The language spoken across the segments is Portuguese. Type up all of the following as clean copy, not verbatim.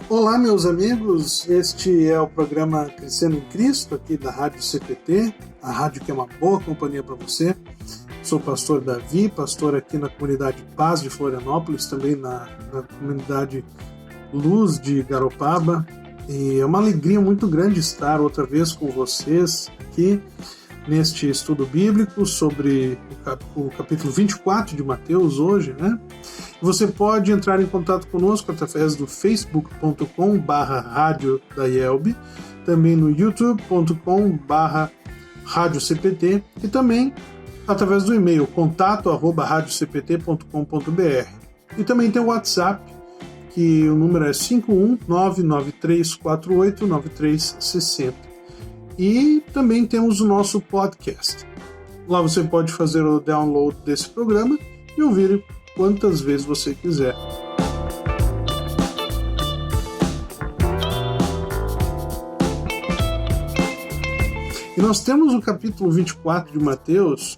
Olá, meus amigos, este é o programa Crescendo em Cristo, aqui da Rádio CPT, a rádio que é uma boa companhia para você. Sou o pastor Davi, pastor aqui na comunidade Paz de Florianópolis, também na comunidade Luz de Garopaba, e é uma alegria muito grande estar outra vez com vocês aqui neste estudo bíblico sobre o capítulo 24 de Mateus hoje, né? Você pode entrar em contato conosco através do facebook.com/rádio da IELB, também no youtube.com/rádiocpt e também através do e-mail contato@radiocpt.com.br. E também tem o WhatsApp, que o número é 51993489360. E também temos o nosso podcast. Lá você pode fazer o download desse programa e ouvir quantas vezes você quiser. E nós temos o capítulo 24 de Mateus,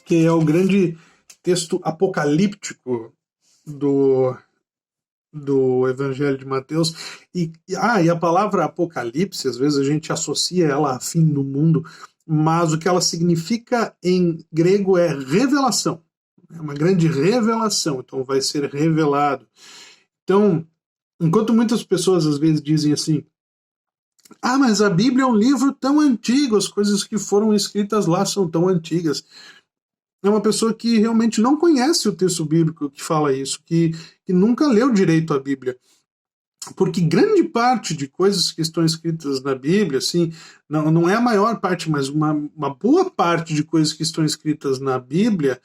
que é o grande texto apocalíptico do Evangelho de Mateus. E a palavra apocalipse, às vezes a gente associa ela a fim do mundo, mas o que ela significa em grego é revelação. É uma grande revelação, então vai ser revelado. Então, enquanto muitas pessoas às vezes dizem assim, mas a Bíblia é um livro tão antigo, as coisas que foram escritas lá são tão antigas. É uma pessoa que realmente não conhece o texto bíblico que fala isso, que nunca leu direito a Bíblia. Porque grande parte de coisas que estão escritas na Bíblia, assim, não é a maior parte, mas uma boa parte de coisas que estão escritas na Bíblia,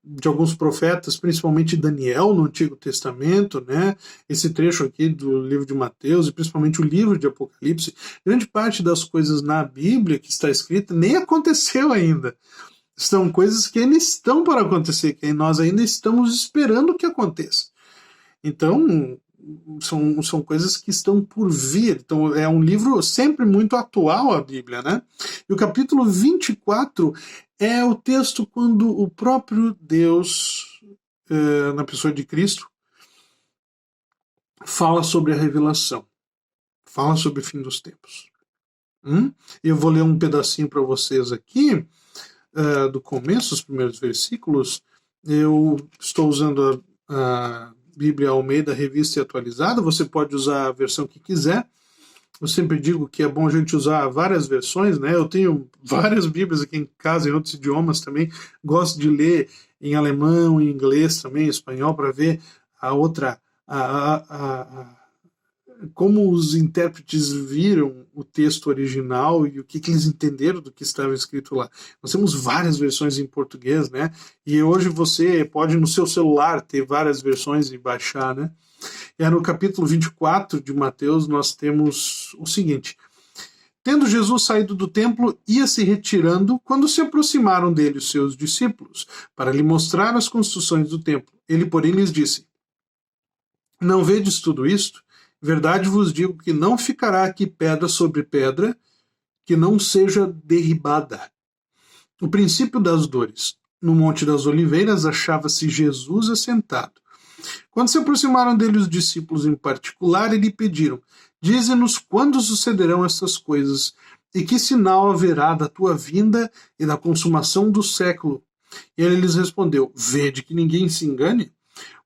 de alguns profetas, principalmente Daniel no Antigo Testamento, né, esse trecho aqui do livro de Mateus, e principalmente o livro de Apocalipse, grande parte das coisas na Bíblia que está escrita nem aconteceu ainda. São coisas que ainda estão para acontecer, que nós ainda estamos esperando que aconteça. Então, são coisas que estão por vir. Então, é um livro sempre muito atual, a Bíblia, né? E o capítulo 24 é o texto quando o próprio Deus, na pessoa de Cristo, fala sobre a revelação, fala sobre o fim dos tempos. Eu vou ler um pedacinho para vocês aqui, do começo, os primeiros versículos. Eu estou usando a Bíblia Almeida, revista e atualizada. Você pode usar a versão que quiser. Eu sempre digo que é bom a gente usar várias versões, né? Eu tenho várias Bíblias aqui em casa, em outros idiomas também. Gosto de ler em alemão, em inglês também, em espanhol, para ver a outra... como os intérpretes viram o texto original e o que eles entenderam do que estava escrito lá. Nós temos várias versões em português, né? E hoje você pode no seu celular ter várias versões e baixar, né? E no capítulo 24 de Mateus nós temos o seguinte: tendo Jesus saído do templo, ia se retirando, quando se aproximaram dele os seus discípulos, para lhe mostrar as construções do templo. Ele, porém, lhes disse: não vedes tudo isto? Verdade vos digo que não ficará aqui pedra sobre pedra que não seja derribada. O princípio das dores. No Monte das Oliveiras achava-se Jesus assentado. Quando se aproximaram dele os discípulos em particular, e lhe pediram: dize-nos quando sucederão estas coisas, e que sinal haverá da tua vinda e da consumação do século. E ele lhes respondeu: vede que ninguém se engane,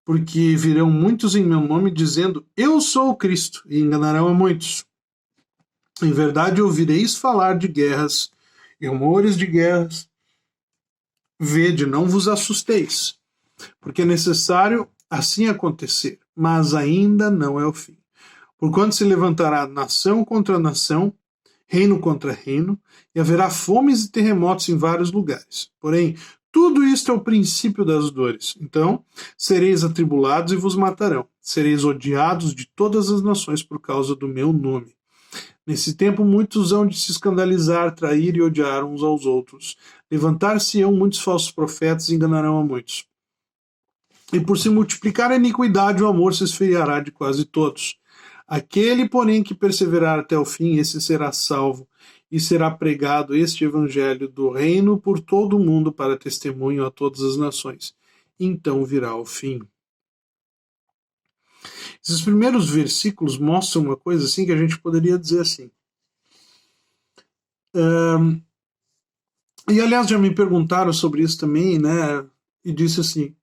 porque virão muitos em meu nome dizendo, eu sou o Cristo, e enganarão a muitos. Em verdade ouvireis falar de guerras e rumores de guerras. Vede, não vos assusteis, porque é necessário assim acontecer, mas ainda não é o fim. Porquanto se levantará nação contra nação, reino contra reino, e haverá fomes e terremotos em vários lugares. Porém, tudo isto é o princípio das dores. Então, sereis atribulados e vos matarão. Sereis odiados de todas as nações por causa do meu nome. Nesse tempo, muitos hão de se escandalizar, trair e odiar uns aos outros. Levantar-se-ão muitos falsos profetas e enganarão a muitos. E por se multiplicar a iniquidade, o amor se esfriará de quase todos. Aquele, porém, que perseverar até o fim, esse será salvo. E será pregado este evangelho do reino por todo o mundo para testemunho a todas as nações. Então virá o fim. Esses primeiros versículos mostram uma coisa assim que a gente poderia dizer assim. E aliás já me perguntaram sobre isso também, né? E disse assim,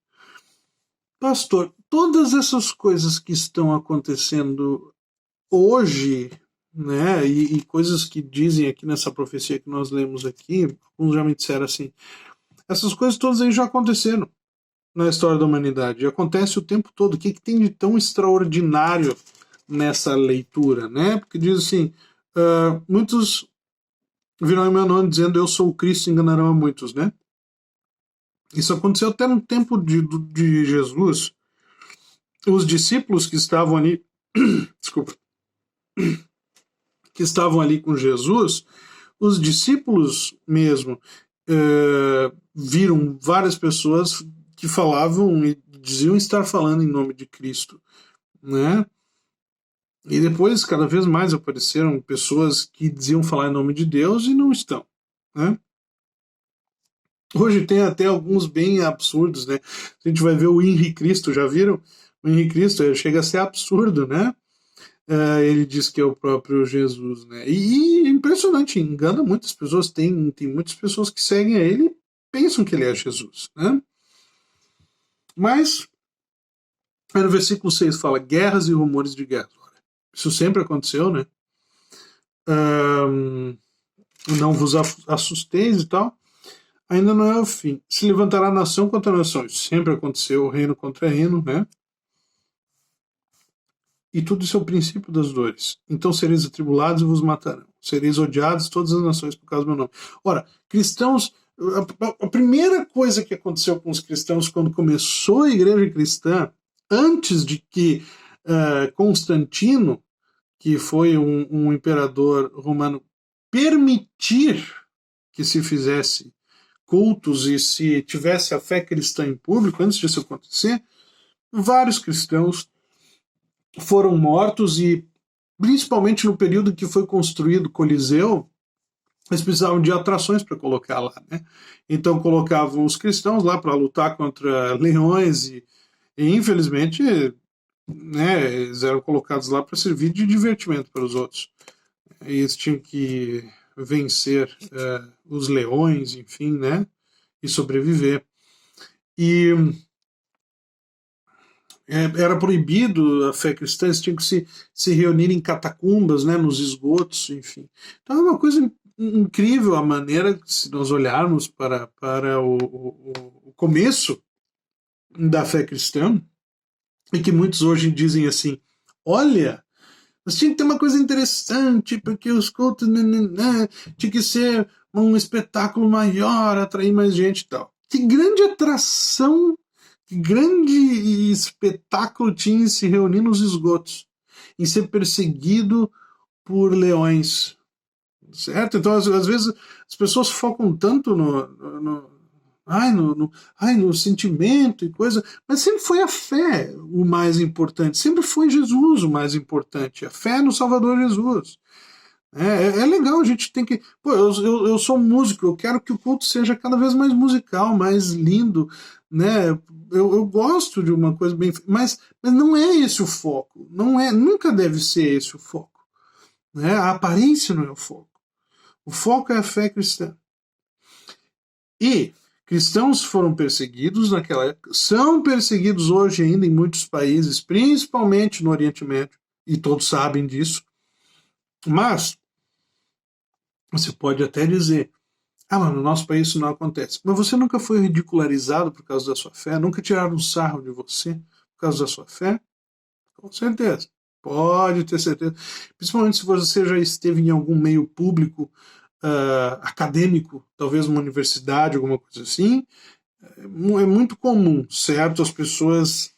pastor, todas essas coisas que estão acontecendo hoje, né? E coisas que dizem aqui nessa profecia que nós lemos aqui, alguns já me disseram assim, essas coisas todas aí já aconteceram na história da humanidade, e acontece o tempo todo. O que tem de tão extraordinário nessa leitura, né? Porque diz assim, muitos virão em meu nome dizendo eu sou o Cristo e enganarão a muitos, né? Isso aconteceu até no tempo de Jesus. Os discípulos que estavam ali, desculpa, que estavam ali com Jesus, os discípulos mesmo viram várias pessoas que falavam e diziam estar falando em nome de Cristo, né? E depois, cada vez mais apareceram pessoas que diziam falar em nome de Deus e não estão, né? Hoje tem até alguns bem absurdos, né? A gente vai ver o Henri Cristo, já viram? O Henri Cristo chega a ser absurdo, né? Ele diz que é o próprio Jesus, né? E impressionante, engana muitas pessoas. Tem muitas pessoas que seguem a ele e pensam que ele é Jesus, né? Mas, no versículo 6 fala, guerras e rumores de guerra. Isso sempre aconteceu, né? Não vos assusteis e tal. Ainda não é o fim. Se levantará nação contra nação. Isso sempre aconteceu, reino contra reino, né? E tudo isso é o princípio das dores. Então sereis atribulados e vos matarão. Sereis odiados todas as nações por causa do meu nome. Ora, cristãos, a primeira coisa que aconteceu com os cristãos quando começou a igreja cristã, antes de que Constantino, que foi um imperador romano, permitir que se fizesse cultos e se tivesse a fé cristã em público, antes disso acontecer, vários cristãos foram mortos e, principalmente no período que foi construído o Coliseu, eles precisavam de atrações para colocar lá, né? Então colocavam os cristãos lá para lutar contra leões e infelizmente, né, eles eram colocados lá para servir de divertimento para os outros. E eles tinham que vencer os leões, enfim, né, e sobreviver. E era proibido a fé cristã, eles tinham que se reunir em catacumbas, né, nos esgotos, enfim. Então é uma coisa incrível a maneira, se nós olharmos para o começo da fé cristã, e que muitos hoje dizem assim, olha, mas tinha que ter uma coisa interessante, porque os cultos tinha que ser um espetáculo maior, atrair mais gente e tal. Que grande atração, que grande espetáculo tinha em se reunir nos esgotos, em ser perseguido por leões, certo? Então, às vezes, as pessoas focam tanto no sentimento e coisa, mas sempre foi a fé o mais importante, sempre foi Jesus o mais importante, a fé no Salvador Jesus. É legal, a gente tem que. Pô, eu sou músico, eu quero que o culto seja cada vez mais musical, mais lindo, né? Eu gosto de uma coisa bem. Mas não é esse o foco, não é, nunca deve ser esse o foco. Né? A aparência não é o foco. O foco é a fé cristã. E cristãos foram perseguidos naquela época, são perseguidos hoje ainda em muitos países, principalmente no Oriente Médio, e todos sabem disso. Mas você pode até dizer, mas no nosso país isso não acontece. Mas você nunca foi ridicularizado por causa da sua fé? Nunca tiraram um sarro de você por causa da sua fé? Com certeza. Pode ter certeza. Principalmente se você já esteve em algum meio público, acadêmico, talvez uma universidade, alguma coisa assim, é muito comum, certo? As pessoas.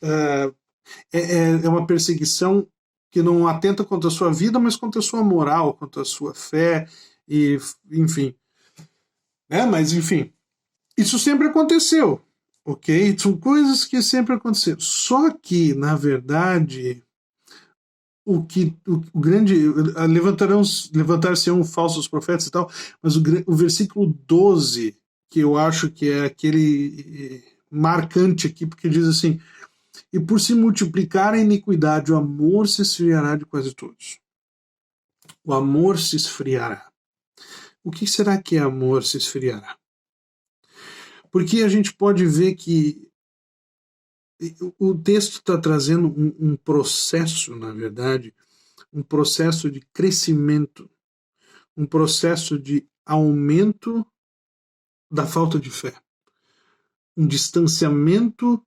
É uma perseguição que não atenta contra a sua vida, mas contra a sua moral, contra a sua fé, e enfim. Mas, enfim, isso sempre aconteceu, ok? São coisas que sempre aconteceram. Só que, na verdade, o grande levantar-se-ão falsos profetas e tal, mas o versículo 12, que eu acho que é aquele marcante aqui, porque diz assim, E por se multiplicar a iniquidade, o amor se esfriará de quase todos. O amor se esfriará. O que será que é amor se esfriará? Porque a gente pode ver que o texto está trazendo um processo, na verdade, um processo de crescimento, um processo de aumento da falta de fé, um distanciamento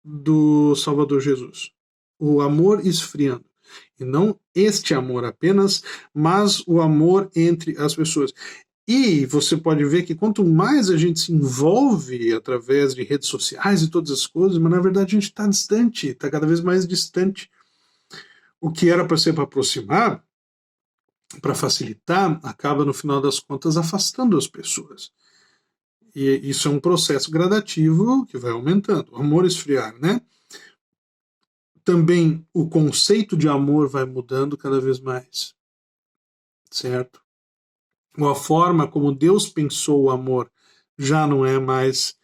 do Salvador Jesus. O amor esfriando. E não este amor apenas, mas o amor entre as pessoas. E você pode ver que quanto mais a gente se envolve através de redes sociais e todas as coisas, mas na verdade a gente está distante, está cada vez mais distante. O que era para ser para aproximar, para facilitar, acaba no final das contas afastando as pessoas. E isso é um processo gradativo que vai aumentando. O amor esfriar, né? Também o conceito de amor vai mudando cada vez mais, certo? A forma como Deus pensou o amor já não é mais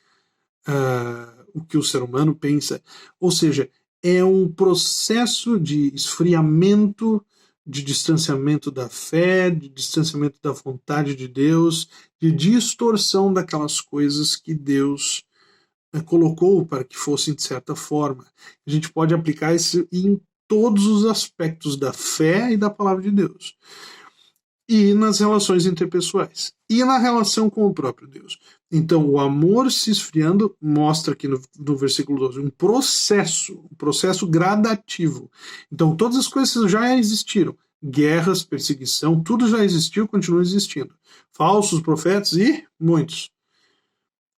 o que o ser humano pensa. Ou seja, é um processo de esfriamento, de distanciamento da fé, de distanciamento da vontade de Deus, de distorção daquelas coisas que Deus colocou para que fossem de certa forma. A gente pode aplicar isso em todos os aspectos da fé e da palavra de Deus. E nas relações interpessoais. E na relação com o próprio Deus. Então, o amor se esfriando mostra aqui no versículo 12 um processo gradativo. Então, todas as coisas já existiram. Guerras, perseguição, tudo já existiu, continua existindo. Falsos profetas e muitos.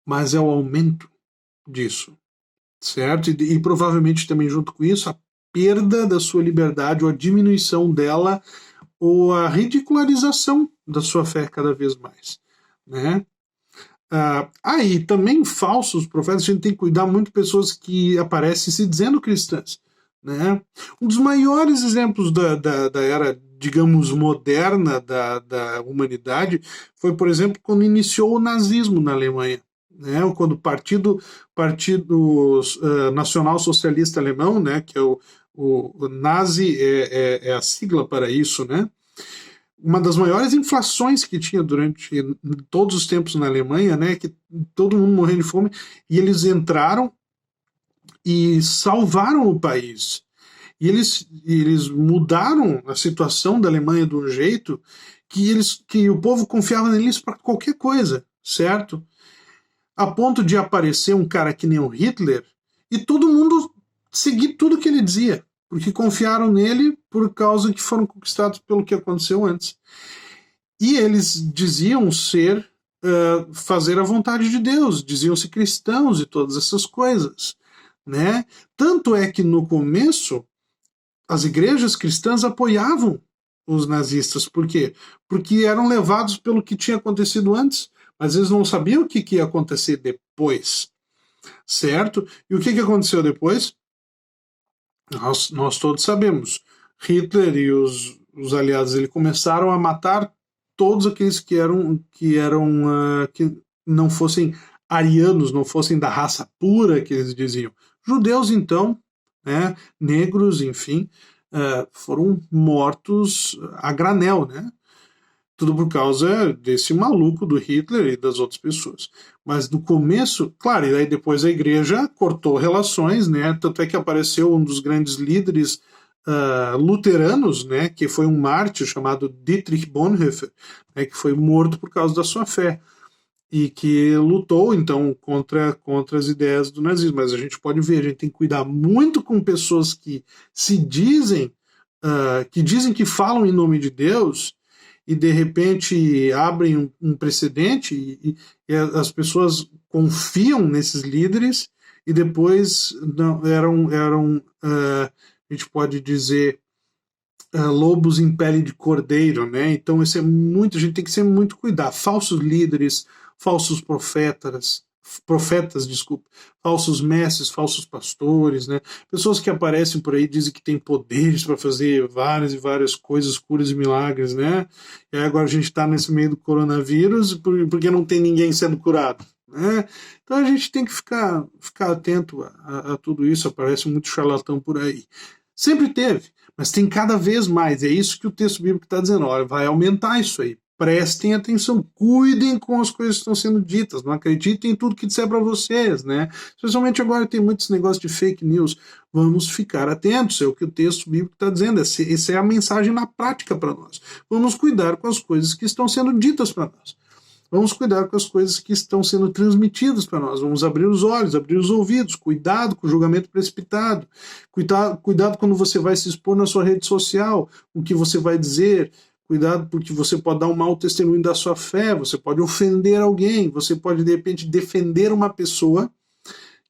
Mas é o aumento disso, certo? E provavelmente também junto com isso, a perda da sua liberdade ou a diminuição dela ou a ridicularização da sua fé cada vez mais, né? E também falsos profetas, a gente tem que cuidar muito de pessoas que aparecem se dizendo cristãs, né? Um dos maiores exemplos da era, digamos, moderna da humanidade foi, por exemplo, quando iniciou o nazismo na Alemanha, né? Quando o Partido Nacional Socialista Alemão, né, que é o Nazi é a sigla para isso, né? Uma das maiores inflações que tinha durante todos os tempos na Alemanha, né, que todo mundo morrendo de fome, e eles entraram e salvaram o país. E eles mudaram a situação da Alemanha de um jeito que o povo confiava neles para qualquer coisa, certo? A ponto de aparecer um cara que nem o Hitler e todo mundo seguir tudo que ele dizia, porque confiaram nele por causa que foram conquistados pelo que aconteceu antes. E eles diziam fazer a vontade de Deus, diziam-se cristãos e todas essas coisas, né? Tanto é que no começo as igrejas cristãs apoiavam os nazistas. Por quê? Porque eram levados pelo que tinha acontecido antes, mas eles não sabiam o que ia acontecer depois, certo? E o que aconteceu depois? Nós todos sabemos. Hitler e os aliados dele começaram a matar todos aqueles que não fossem arianos, não fossem da raça pura que eles diziam. Judeus, então, né, negros, enfim, foram mortos a granel, né? Tudo por causa desse maluco do Hitler e das outras pessoas. Mas no começo, claro, e aí depois a igreja cortou relações, né? Tanto é que apareceu um dos grandes líderes luteranos, né? Que foi um mártir chamado Dietrich Bonhoeffer, né, que foi morto por causa da sua fé e que lutou então contra as ideias do nazismo. Mas a gente pode ver, a gente tem que cuidar muito com pessoas que dizem que falam em nome de Deus e de repente abrem um precedente e as pessoas confiam nesses líderes e depois a gente pode dizer lobos em pele de cordeiro, né? Então a gente tem que ser muito cuidado. Falsos líderes, falsos profetas, falsos mestres, falsos pastores, né? Pessoas que aparecem por aí dizem que têm poderes para fazer várias e várias coisas, curas e milagres, né? E aí agora a gente está nesse meio do coronavírus porque não tem ninguém sendo curado, né? Então a gente tem que ficar atento a tudo isso. Aparece muito charlatão por aí. Sempre teve, mas tem cada vez mais. É isso que o texto bíblico está dizendo. Olha, vai aumentar isso aí. Prestem atenção, cuidem com as coisas que estão sendo ditas, não acreditem em tudo que disser para vocês, né? Especialmente agora tem muitos negócios de fake news. Vamos ficar atentos, é o que o texto bíblico está dizendo. Essa é a mensagem na prática para nós. Vamos cuidar com as coisas que estão sendo ditas para nós. Vamos cuidar com as coisas que estão sendo transmitidas para nós. Vamos abrir os olhos, abrir os ouvidos. Cuidado com o julgamento precipitado. Cuidado quando você vai se expor na sua rede social, o que você vai dizer. Cuidado porque você pode dar um mau testemunho da sua fé, você pode ofender alguém, você pode, de repente, defender uma pessoa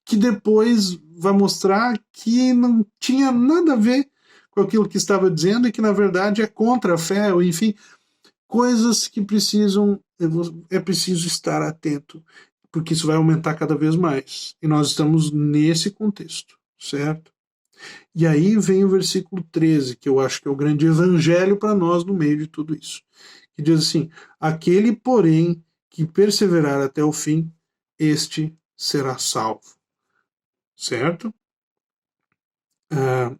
que depois vai mostrar que não tinha nada a ver com aquilo que estava dizendo e que, na verdade, é contra a fé, ou enfim, coisas que é preciso estar atento, porque isso vai aumentar cada vez mais. E nós estamos nesse contexto, certo? E aí vem o versículo 13, que eu acho que é o grande evangelho para nós no meio de tudo isso. Que diz assim: aquele, porém, que perseverar até o fim, este será salvo. Certo?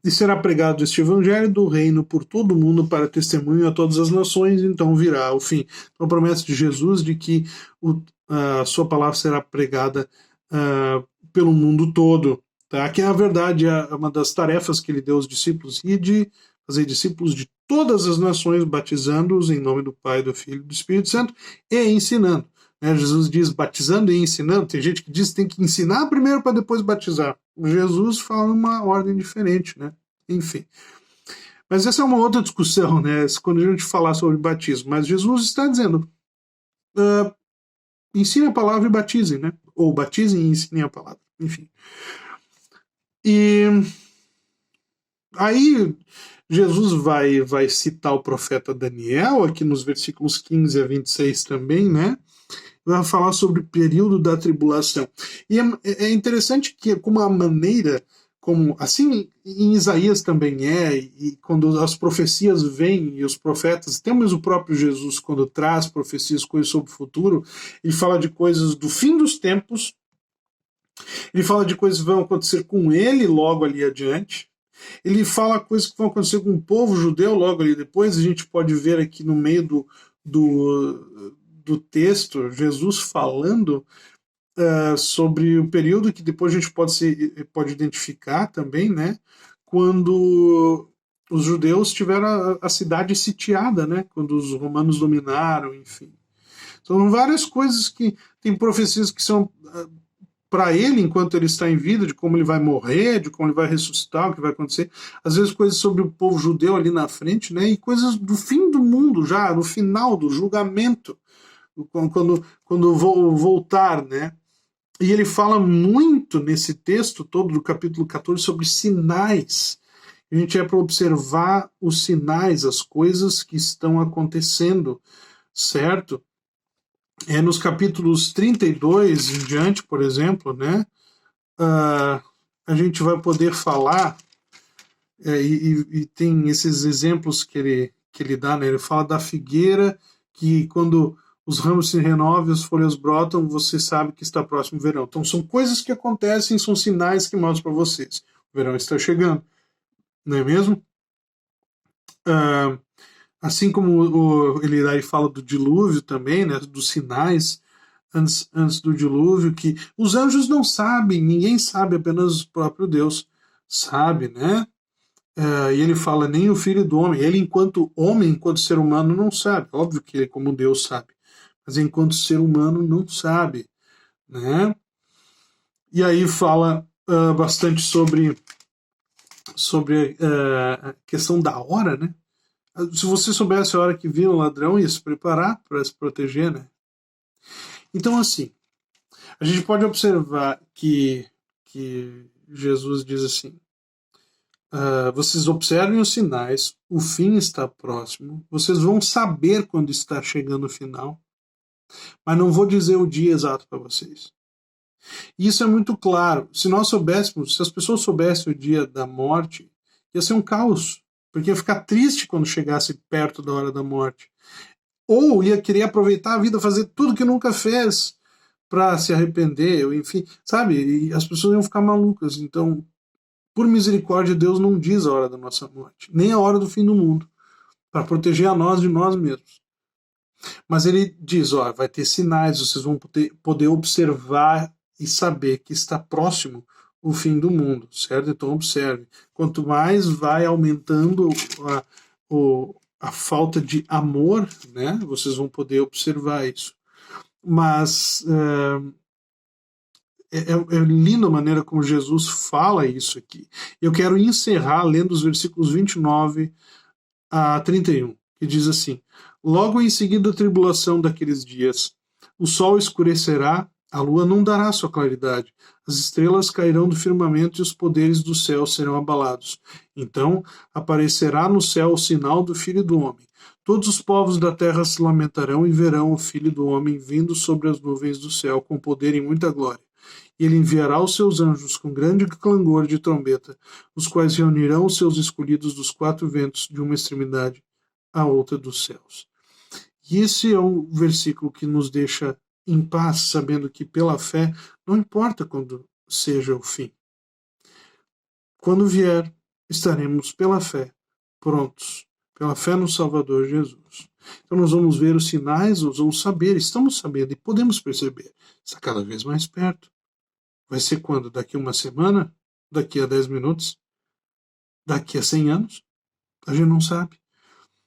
E será pregado este evangelho do reino por todo o mundo para testemunho a todas as nações, então virá o fim. Então a promessa de Jesus de que a sua palavra será pregada pelo mundo todo. Tá? Que na verdade é uma das tarefas que ele deu aos discípulos, e de fazer discípulos de todas as nações, batizando-os em nome do Pai, do Filho e do Espírito Santo, e ensinando. Jesus diz batizando e ensinando. Tem gente que diz que tem que ensinar primeiro para depois batizar. Jesus fala uma ordem diferente, né? Enfim. Mas essa é uma outra discussão, né? Quando a gente falar sobre batismo. Mas Jesus está dizendo: ensine a palavra e batizem, né? Ou batizem e ensinem a palavra. Enfim. E aí Jesus vai citar o profeta Daniel, aqui nos versículos 15 a 26 também, né? Vai falar sobre o período da tribulação. E é interessante que, como a maneira, como assim em Isaías também e quando as profecias vêm e os profetas, temos o próprio Jesus quando traz profecias, coisas sobre o futuro, ele fala de coisas do fim dos tempos, ele fala de coisas que vão acontecer com ele logo ali adiante, ele fala coisas que vão acontecer com o povo judeu logo ali depois. A gente pode ver aqui no meio do texto, Jesus falando sobre o período que depois a gente pode identificar também, né? Quando os judeus tiveram a cidade sitiada, né? Quando os romanos dominaram, enfim. São várias coisas que tem profecias que são para ele enquanto ele está em vida, de como ele vai morrer, de como ele vai ressuscitar, o que vai acontecer. Às vezes coisas sobre o povo judeu ali na frente, né? E coisas do fim do mundo já, no final do julgamento, quando voltar, né? E ele fala muito nesse texto todo do capítulo 14 sobre sinais. A gente é para observar os sinais, as coisas que estão acontecendo, certo? Nos capítulos 32 em diante, por exemplo, né? A gente vai poder falar, e tem esses exemplos que ele dá, né? Ele fala da figueira, que quando os ramos se renovam e as folhas brotam, você sabe que está próximo o verão. Então são coisas que acontecem, são sinais que mostram para vocês. O verão está chegando, não é mesmo? Assim como ele aí fala do dilúvio também, né, dos sinais antes do dilúvio, que os anjos não sabem, ninguém sabe, apenas o próprio Deus sabe, né? E ele fala, nem o filho do homem, ele enquanto homem, enquanto ser humano, não sabe. Óbvio que ele como Deus sabe, mas enquanto ser humano não sabe, né? E aí fala bastante sobre a questão da hora, né? Se você soubesse a hora que vira o ladrão, ia se preparar para se proteger, né? Então, assim, a gente pode observar que Jesus diz assim: vocês observem os sinais, o fim está próximo, vocês vão saber quando está chegando o final, mas não vou dizer o dia exato para vocês. E isso é muito claro. Se nós soubéssemos, se as pessoas soubessem o dia da morte, ia ser um caos, porque ia ficar triste quando chegasse perto da hora da morte. Ou ia querer aproveitar a vida, fazer tudo que nunca fez, para se arrepender, ou enfim, sabe? E as pessoas iam ficar malucas. Então, por misericórdia, Deus não diz a hora da nossa morte, nem a hora do fim do mundo, para proteger a nós de nós mesmos. Mas ele diz, ó, vai ter sinais, vocês vão poder observar e saber que está próximo o fim do mundo, certo? Então observe, quanto mais vai aumentando a falta de amor, né, vocês vão poder observar isso. Mas é linda a maneira como Jesus fala isso aqui. Eu quero encerrar lendo os versículos 29 a 31, que diz assim: logo em seguida a tribulação daqueles dias, o sol escurecerá, a lua não dará sua claridade, as estrelas cairão do firmamento e os poderes do céu serão abalados. Então aparecerá no céu o sinal do Filho do Homem. Todos os povos da terra se lamentarão e verão o Filho do Homem vindo sobre as nuvens do céu com poder e muita glória. E ele enviará os seus anjos com grande clangor de trombeta, os quais reunirão os seus escolhidos dos quatro ventos de uma extremidade à outra dos céus. E esse é um versículo que nos deixa em paz, sabendo que pela fé, não importa quando seja o fim. Quando vier, estaremos pela fé prontos, pela fé no Salvador Jesus. Então nós vamos ver os sinais, nós vamos saber, estamos sabendo e podemos perceber, está cada vez mais perto. Vai ser quando? Daqui a uma semana? Daqui a 10 minutos? Daqui a 100 anos? A gente não sabe.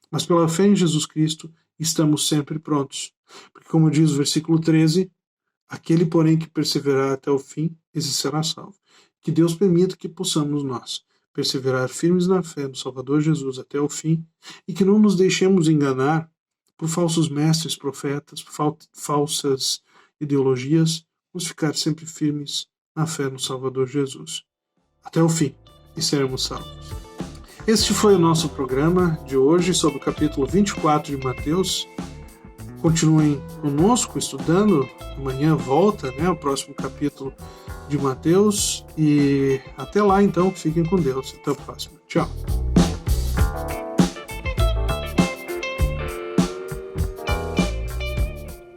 Mas pela fé em Jesus Cristo, estamos sempre prontos. Porque como diz o versículo 13, aquele, porém, que perseverar até o fim, esse será salvo. Que Deus permita que possamos nós perseverar firmes na fé no Salvador Jesus até o fim e que não nos deixemos enganar por falsos mestres, profetas, por falsas ideologias. Vamos ficar sempre firmes na fé no Salvador Jesus até o fim e seremos salvos. Este foi o nosso programa de hoje sobre o capítulo 24 de Mateus. Continuem conosco estudando. Amanhã volta, o próximo capítulo de Mateus. E até lá, então, fiquem com Deus. Até a próxima. Tchau.